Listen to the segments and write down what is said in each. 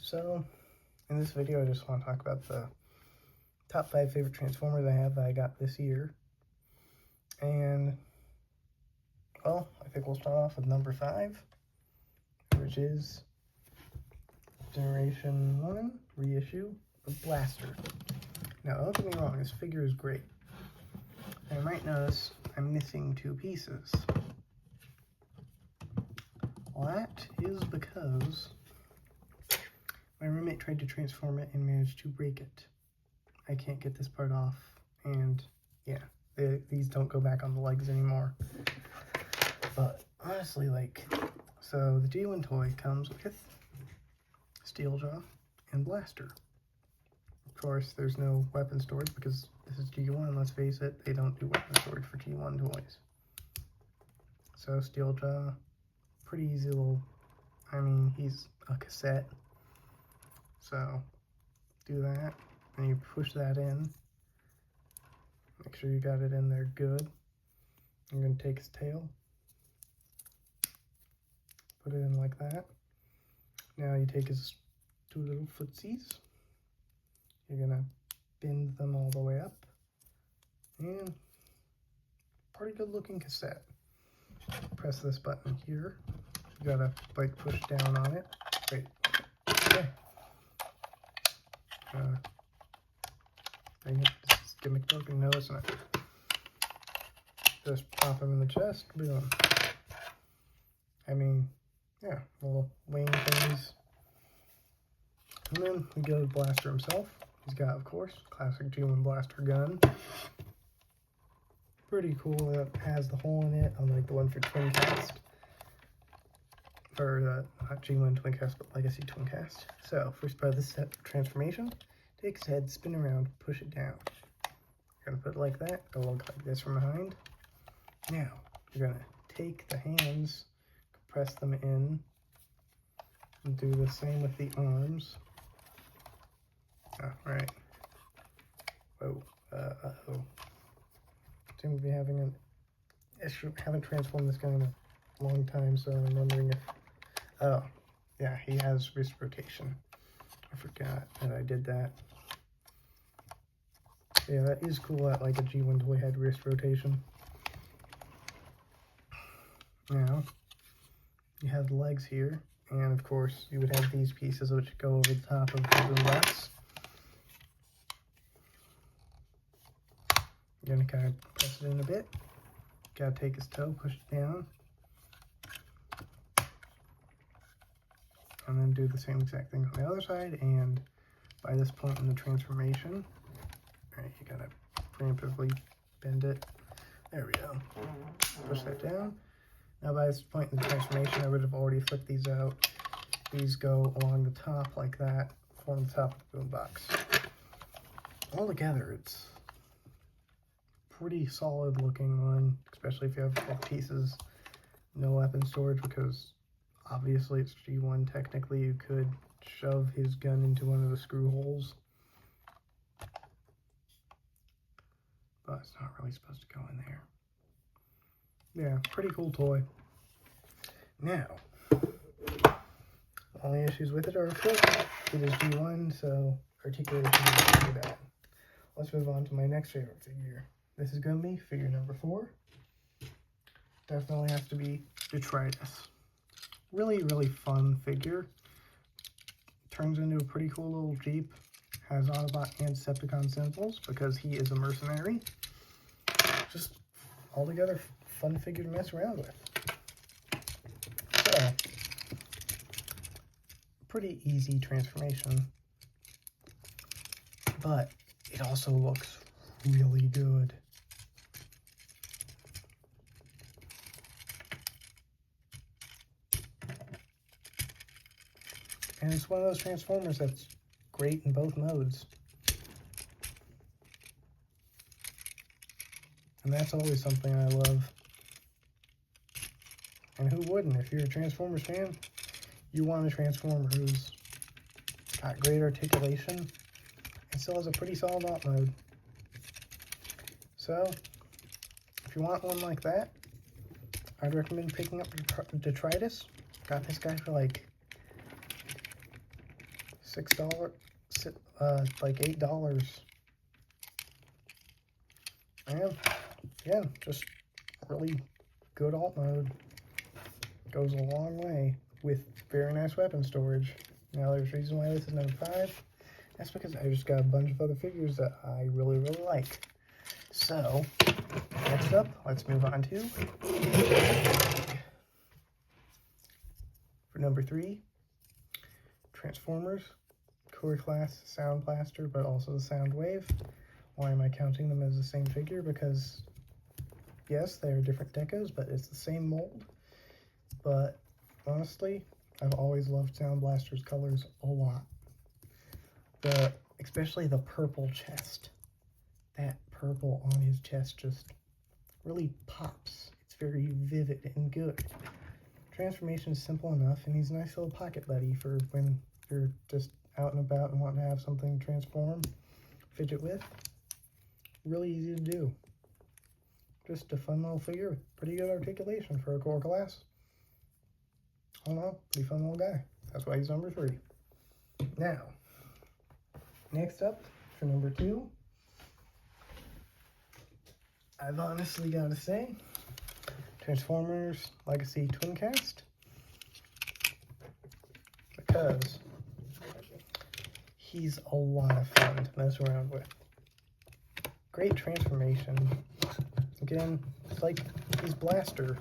So, in this video, I just want to talk about the top 5 favorite Transformers I have that I got this year. And, well, I think we'll start off with number 5, which is Generation 1 reissue of Blaster. Now, don't get me wrong, this figure is great. And you might notice I'm missing 2 pieces. Well, that is because my roommate tried to transform it and managed to break it. I can't get this part off, and yeah, these don't go back on the legs anymore. But honestly, so the G1 toy comes with Steeljaw and Blaster. Of course, there's no weapon storage because this is G1, let's face it, they don't do weapon storage for G1 toys. So Steeljaw, pretty easy little, he's a cassette. So do that, and you push that in. Make sure you got it in there good. I'm going to take his tail, put it in like that. Now you take his 2 little footsies. You're going to bend them all the way up. And pretty good looking cassette. Press this button here. You got to push down on it. Wait. Okay. Dang it, this is gimmick broken. No, it's not. Just pop him in the chest, boom. Yeah, little wing things. And then we go to Blaster himself. He's got, of course, classic G1 Blaster gun. Pretty cool. It has the hole in it, unlike the one for Twin Cast. Or not G1 Twin Cast, but Legacy Twin Cast. So, first part of this set transformation. Take his head, spin around, push it down. You're going to put it like that. It'll look like this from behind. Now, you're going to take the hands, press them in, and do the same with the arms. Oh, right. Whoa. Uh-oh. Seem to be having an issue. Haven't transformed this guy in a long time, so I'm wondering if... Oh, yeah, he has wrist rotation. I forgot that I did that. Yeah, that is cool that a G1 toy had wrist rotation. Now, you have the legs here, and of course, you would have these pieces which go over the top of the boom box. You're gonna kind of press it in a bit. Gotta take his toe, push it down. And then do the same exact thing on the other side, and by this point in the transformation, alright, you gotta preemptively bend it. There we go. Push that down. Now by this point in the transformation, I would have already flipped these out. These go along the top like that, form the top of the boom box. Altogether, it's pretty solid looking one, especially if you have 12 pieces. No weapon storage because obviously it's G1. Technically you could shove his gun into one of the screw holes, but it's not really supposed to go in there. Yeah, pretty cool toy. Now, the only issues with it are, of course, it is G1, so articulation is pretty bad. Let's move on to my next favorite figure. This is going to be figure number 4. Definitely has to be Detritus. Really, really fun figure. Turns into a pretty cool little Jeep. Has Autobot and Decepticon symbols because he is a mercenary. Just altogether fun figure to mess around with. So, pretty easy transformation. But it also looks really good. And it's one of those Transformers that's great in both modes. And that's always something I love. And who wouldn't? If you're a Transformers fan, you want a Transformer who's got great articulation and still has a pretty solid op mode. So, if you want one like that, I'd recommend picking up Detritus. Got this guy for like $6, like $8. And yeah, just really good alt mode. Goes a long way with very nice weapon storage. Now there's a reason why this is number 5. That's because I just got a bunch of other figures that I really like. So, next up, let's move on to, for number 3, Transformers, Core Class Sound Blaster, but also the Sound Wave. Why am I counting them as the same figure? Because, yes, they are different decos, but it's the same mold. But, honestly, I've always loved Sound Blaster's colors a lot. Especially the purple chest. That purple on his chest just really pops. It's very vivid and good. Transformation is simple enough, and he's a nice little pocket buddy for when you're just out and about and want to have something transform, fidget with. Really easy to do. Just a fun little figure with pretty good articulation for a core class. I don't know, pretty fun little guy. That's why he's number 3. Now, next up for number 2, I've honestly got to say, Transformers Legacy Twincast, because he's a lot of fun to mess around with. Great transformation. Again, it's like he's Blaster,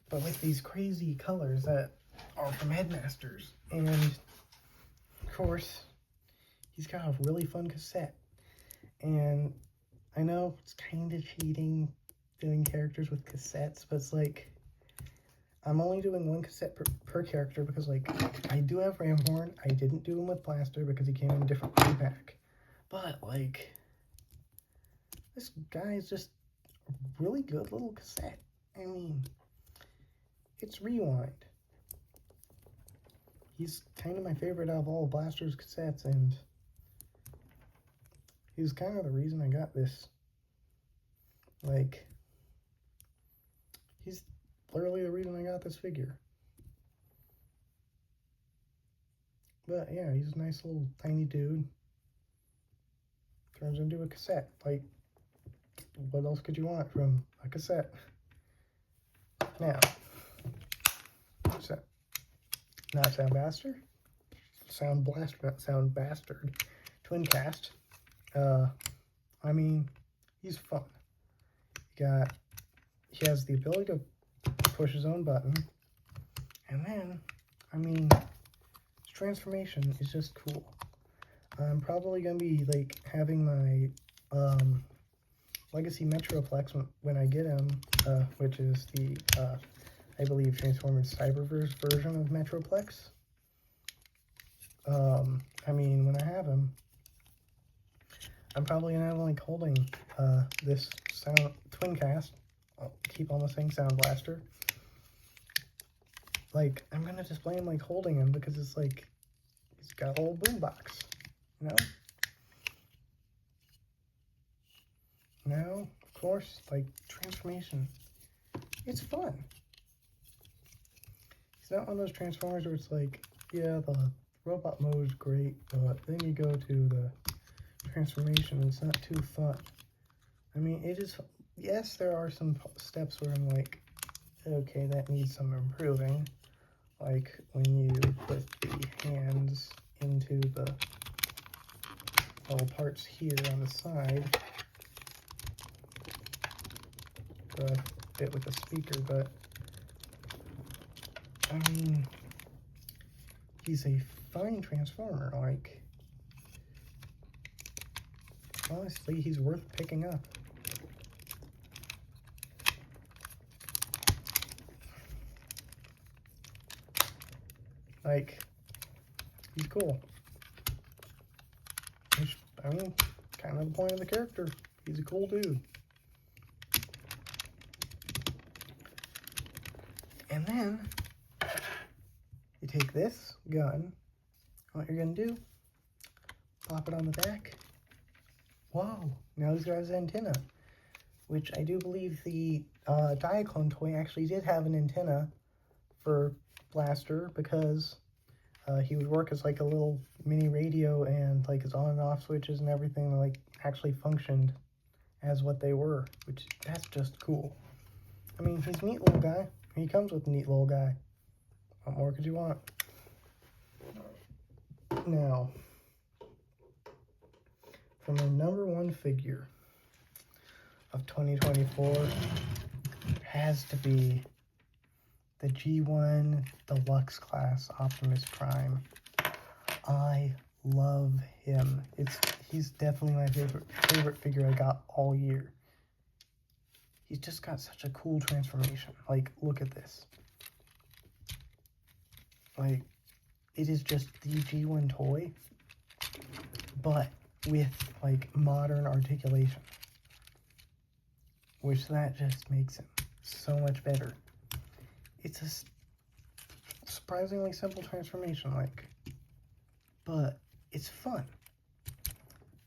but with these crazy colors that are from Headmasters. And, of course, he's got a really fun cassette. And I know it's kind of cheating doing characters with cassettes, but it's like, I'm only doing 1 cassette per character because, like, I do have Ramhorn. I didn't do him with Blaster because he came in a different pack. But, like, this guy is just a really good little cassette. I mean, it's Rewind. He's kind of my favorite out of all Blaster's cassettes, and he's kind of the reason I got this. Like, he's literally the reason I got this figure. But yeah, he's a nice little tiny dude. Turns into a cassette. Like, what else could you want from a cassette? Now, so, not Sound Bastard. Sound Blaster, not Sound Bastard. Twincast. I mean, he's fun. He has the ability to push his own button, and then, I mean, his transformation is just cool. I'm probably gonna be like having my Legacy Metroplex when I get him, which is the I believe Transformers Cyberverse version of Metroplex. I mean, when I have him, I'm probably gonna have like holding this Twincast. I'll keep almost saying Sound Blaster. Like, I'm gonna display him like holding him because it's like he's got a little boombox, you know? Now, of course, like transformation, it's fun. It's not one of those Transformers where it's like, yeah, the robot mode is great, but then you go to the transformation, it's not too fun. I mean, it is, yes, there are some steps where I'm like, okay, that needs some improving. Like when you put the hands into the little parts here on the side, the bit with the speaker, but I mean, he's a fine Transformer. Like, honestly, he's worth picking up. Like, he's cool. I mean, kind of the point of the character. He's a cool dude. And then, you take this gun, what you're going to do, pop it on the back. Whoa, now he's got his antenna, which I do believe the Diaclone toy actually did have an antenna for Blaster, because He would work as like a little mini radio, and like his on and off switches and everything like actually functioned as what they were, which that's just cool. I mean, he's a neat little guy. He comes with a neat little guy. What more could you want? Now, for my number one figure of 2024, it has to be the G1 Deluxe Class Optimus Prime. I love him. He's definitely my favorite figure I got all year. He's just got such a cool transformation. Like, look at this. Like, it is just the G1 toy, but with like modern articulation, which that just makes him so much better. It's a surprisingly simple transformation, like, but it's fun.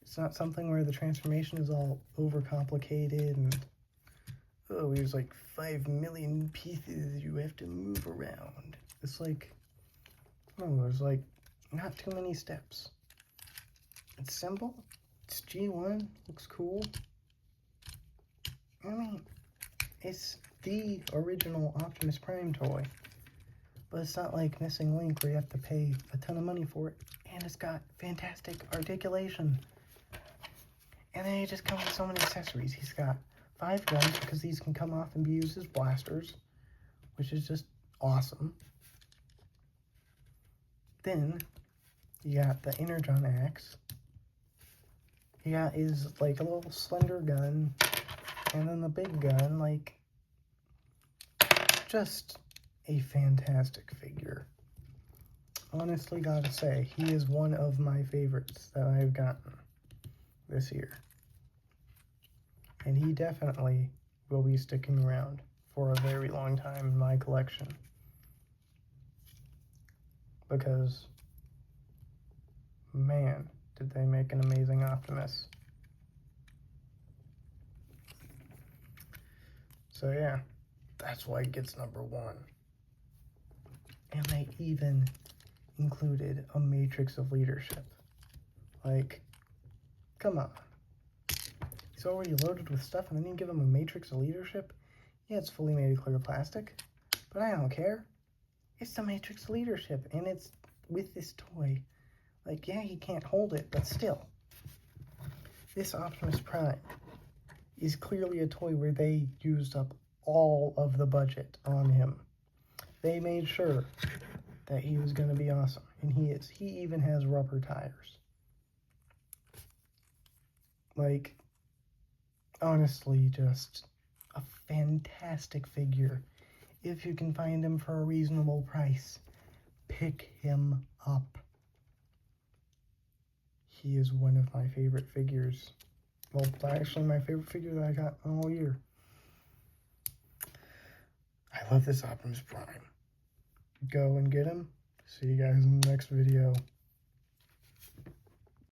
It's not something where the transformation is all overcomplicated and, oh, there's like 5 million pieces you have to move around. It's like, oh, there's like not too many steps. It's simple. It's G1. Looks cool. I mean, it's the original Optimus Prime toy. But it's not like Missing Link where you have to pay a ton of money for it. And it's got fantastic articulation. And then it just comes with so many accessories. He's got 5 guns because these can come off and be used as blasters, which is just awesome. Then you got the Energon axe. He got his like a little slender gun, and then the big gun. Like, just a fantastic figure. Honestly, gotta say, he is one of my favorites that I've gotten this year. And he definitely will be sticking around for a very long time in my collection. Because, man, did they make an amazing Optimus. So yeah, that's why it gets number 1. And they even included a Matrix of Leadership. Like, come on. He's already loaded with stuff and then you give him a Matrix of Leadership? Yeah, it's fully made of clear plastic, but I don't care. It's the Matrix of Leadership, and it's with this toy. Like, yeah, he can't hold it, but still. This Optimus Prime is clearly a toy where they used up all of the budget on him. They made sure that he was going to be awesome, and he is. He even has rubber tires. Like, honestly, just a fantastic figure. If you can find him for a reasonable price, pick him up. He is one of my favorite figures. Well, actually my favorite figure that I got all year. I love this Optimus Prime. Go and get him. See you guys in the next video.